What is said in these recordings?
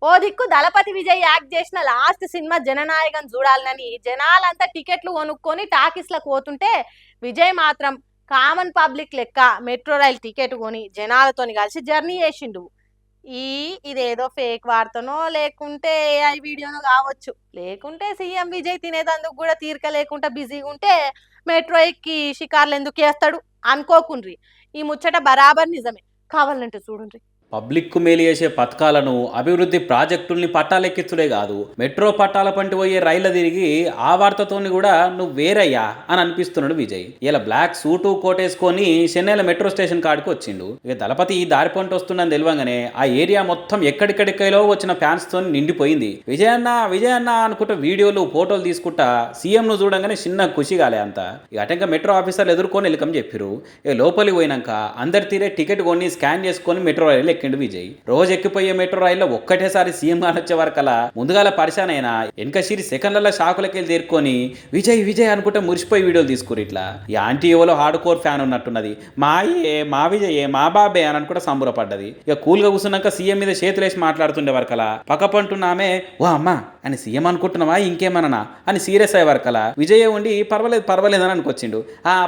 ఓ దిక్కు దళపతి విజయ్ యాక్ట్ చేసిన last cinema జననాయకం చూడాలని జనాలంతా టికెట్లు కొనుక్కొని టాకీస్లకు పోతుంటే విజయ్ మాత్రం కామన్ పబ్లిక్ లెక్క మెట్రో రైల్ టికెట్ కొని జనాలతోని కలిసి జర్నీ చేసిండు. ఈ ఇదేదో ఫేక్ వార్తనో లేకుంటే ఏఐ వీడియోనో కావచ్చు, లేకుంటే సీఎం విజయ్ తినేదందుకు కూడా తీరిక లేకుండా బిజీగా ఉంటే మెట్రో ఎక్కి షికార్లు ఎందుకు చేస్తాడు అనుకోకుండ్రి. ఈ ముచ్చట బరాబర్ నిజమే, కావాలంటే చూడుండ్రి. పబ్లిక్కు మేలు చేసే పథకాలను అభివృద్ధి ప్రాజెక్టుల్ని పట్టాలెక్కించుడే కాదు, మెట్రో పట్టాల పంటి పోయే రైళ్ల తిరిగి ఆ వార్తతోని కూడా నువ్వు వేరయ్యా అని అనిపిస్తున్నాడు విజయ్. ఇలా బ్లాక్ సూటు కోటేసుకొని చెన్నైల మెట్రో స్టేషన్ కాడికి వచ్చిండు. ఇక దళపతి ఈ దారి పంట వస్తుందని తెలియగానే ఆ ఏరియా మొత్తం ఎక్కడికెక్కడికైలో వచ్చిన ఫ్యాన్స్ తో నిండిపోయింది. విజయ్ అన్న అనుకుంటా వీడియోలు ఫోటోలు తీసుకుంటా సీఎంను చూడంగానే చిన్న ఖుషి కాలే అంతా. ఇక అటంక మెట్రో ఆఫీసర్లు ఎదుర్కొని వెల్కమ్ చెప్పారు. ఇక లోపలికి పోయినాక అందరి తీరే టికెట్ కొని స్కాన్ చేసుకొని మెట్రో రైలు ఎక్కిండు విజయ్. రోజు ఎక్కిపోయే మెట్రో రైల్లో ఒక్కటేసారి సీఎం గారు వచ్చే వరకలా ముందుగాల పరిశాన్ అయినా వెనక సిరి సెకండ్లలో షాకులకెళ్ళి తీరుకొని విజయ్ అనుకుంటే మురిసిపోయి వీడియోలు తీసుకురు. ఇట్లా ఈ ఆంటీ ఎవరో హార్డ్ కోర్ ఫ్యాన్ ఉన్నట్టున్నది. మా విజయే మా బాబే అని అనుకుంటే సంబరపడ్డది. ఇక కూల్గా కూర్చున్నాక సీఎం మీద చేతులేసి మాట్లాడుతుండే వరకలా పక్కపంటున్నామే ఓ అమ్మా అని సీఎం అనుకుంటున్నావా ఇంకేమన్నా అని సీరియస్ అయ్యే వరకలా విజయ్ ఉండి పర్వాలేదు అని అనుకొచ్చిండు.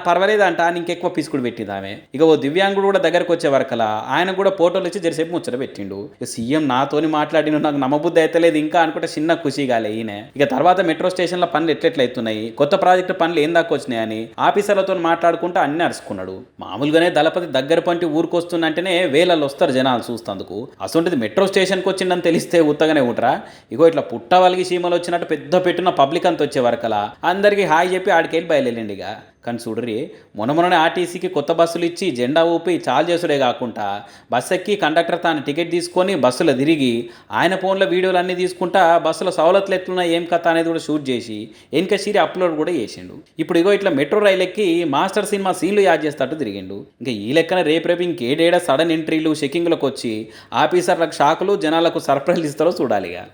పర్వాలేదు అంట ఇంకెక్కువ పిసుకుడు పెట్టింది ఆమె. ఇక ఓ దివ్యాంగుడు కూడా దగ్గరకు వచ్చే వరకలా ఆయన కూడా ఫోటోలు ఇచ్చి జరిసేపు ముచ్చట పెట్టిండు. ఇక సీఎం నాతోని మాట్లాడిన నాకు నమ్మబుద్ధి అయితే లేదు ఇంకా అనుకుంటే చిన్న ఖుషి కాలే ఈయన. ఇక తర్వాత మెట్రో స్టేషన్ల పనులు ఎట్లెట్లయితున్నాయి, కొత్త ప్రాజెక్టు పనులు ఏం దాకా వచ్చినాయని ఆఫీసర్లతో మాట్లాడుకుంటూ అన్ని అరుచుకున్నాడు. మామూలుగానే దళపతి దగ్గర పంటి ఊరుకొస్తుందంటేనే వేలల్లో వస్తారు జనాలు చూస్తందుకు. అసొంటిది మెట్రో స్టేషన్కి వచ్చిందని తెలిస్తే ఉత్తగానే ఉంటారా? ఇగో ఇట్లా పుట్టవలిగి సీమలు వచ్చినట్టు పెద్ద పెట్టున పబ్లిక్ అంత వచ్చే వరకలా అందరికీ హాయ్ చెప్పి ఆడికెళ్ళి బయలుదేరండి. ఇక కానీ చూడరి మొన్ననే ఆర్టీసీకి కొత్త బస్సులు ఇచ్చి జెండా ఊపి చాలు చేసుడే కాకుండా బస్సు ఎక్కి కండక్టర్ తాను టికెట్ తీసుకొని బస్సులో తిరిగి ఆయన ఫోన్లో వీడియోలు అన్నీ తీసుకుంటా బస్సులో సవలతులు ఎట్లున్నా ఏం కథ అనేది కూడా షూట్ చేసి వెనక సీరి అప్లోడ్ కూడా చేసిండు. ఇప్పుడు ఇగో ఇట్లా మెట్రో రైలు ఎక్కి మాస్టర్ సినిమా సీన్లు యాడ్ చేస్తట్టు తిరిగిండు. ఇంకా ఈ లెక్కన రేపు ఇంకేడేడా సడన్ ఎంట్రీలు చెకింగ్లకు వచ్చి ఆఫీసర్లకు షాకులు జనాలకు సర్ప్రైజ్ ఇస్తారో చూడాలిగా.